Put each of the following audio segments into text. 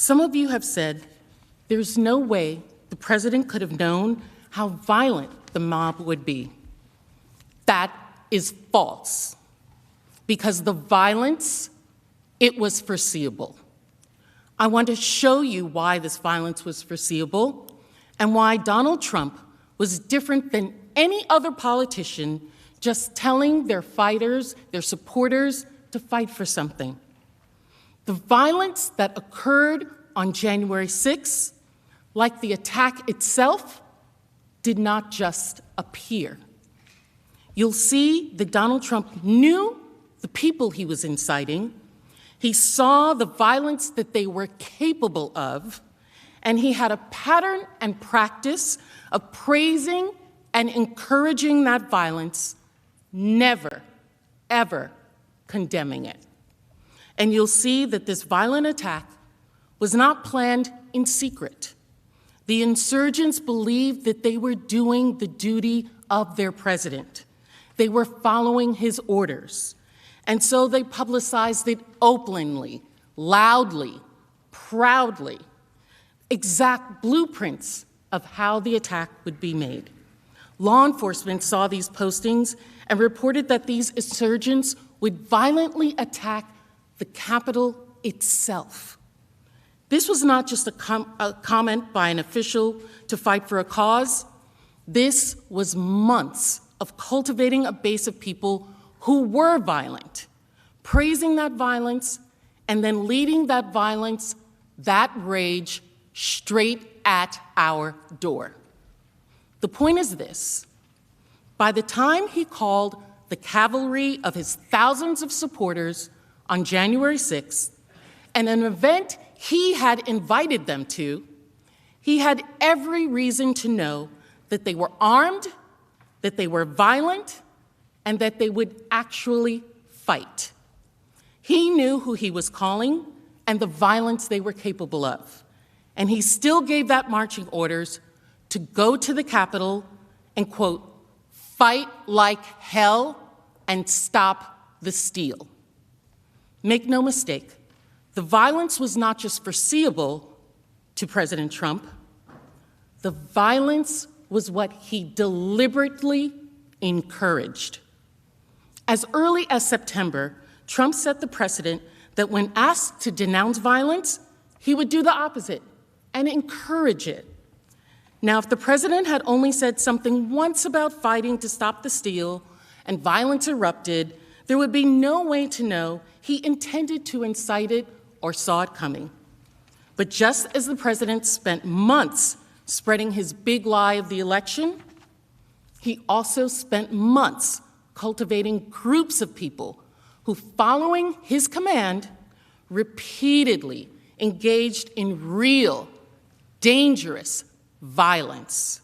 Some of you have said there's no way the president could have known how violent the mob would be. That is false, because the violence, it was foreseeable. I want to show you why this violence was foreseeable and why Donald Trump was different than any other politician just telling their fighters, their supporters, to fight for something. The violence that occurred on January 6th, like the attack itself, did not just appear. You'll see that Donald Trump knew the people he was inciting. He saw the violence that they were capable of, and he had a pattern and practice of praising and encouraging that violence, never, ever condemning it. And you'll see that this violent attack was not planned in secret. The insurgents believed that they were doing the duty of their president. They were following his orders. And so they publicized it openly, loudly, proudly, exact blueprints of how the attack would be made. Law enforcement saw these postings and reported that these insurgents would violently attack the Capitol itself. This was not just a comment by an official to fight for a cause. This was months of cultivating a base of people who were violent, praising that violence, and then leading that violence, that rage, straight at our door. The point is this: by the time he called the cavalry of his thousands of supporters on January 6th, and an event he had invited them to, he had every reason to know that they were armed, that they were violent, and that they would actually fight. He knew who he was calling and the violence they were capable of. And he still gave that marching orders to go to the Capitol and, quote, fight like hell and stop the steal. Make no mistake, the violence was not just foreseeable to President Trump. The violence was what he deliberately encouraged. As early as September, Trump set the precedent that when asked to denounce violence, he would do the opposite and encourage it. Now, if the president had only said something once about fighting to stop the steal and violence erupted, there would be no way to know he intended to incite it or saw it coming. But just as the president spent months spreading his big lie of the election, he also spent months cultivating groups of people who, following his command, repeatedly engaged in real, dangerous violence.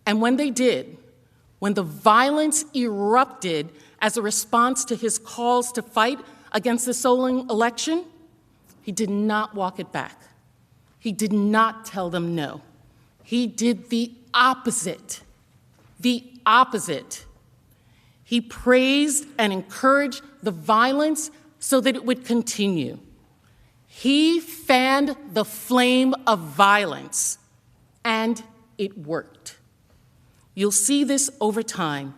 And when they did, when the violence erupted as a response to his calls to fight against the stolen election, he did not walk it back. He did not tell them no. He did the opposite. The opposite. He praised and encouraged the violence so that it would continue. He fanned the flame of violence, and it worked. You'll see this over time.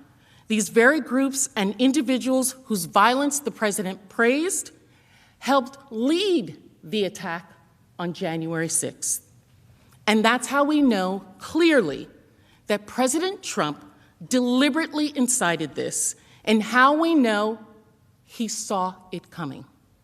These very groups and individuals whose violence the president praised helped lead the attack on January 6th. And that's how we know clearly that President Trump deliberately incited this, and how we know he saw it coming.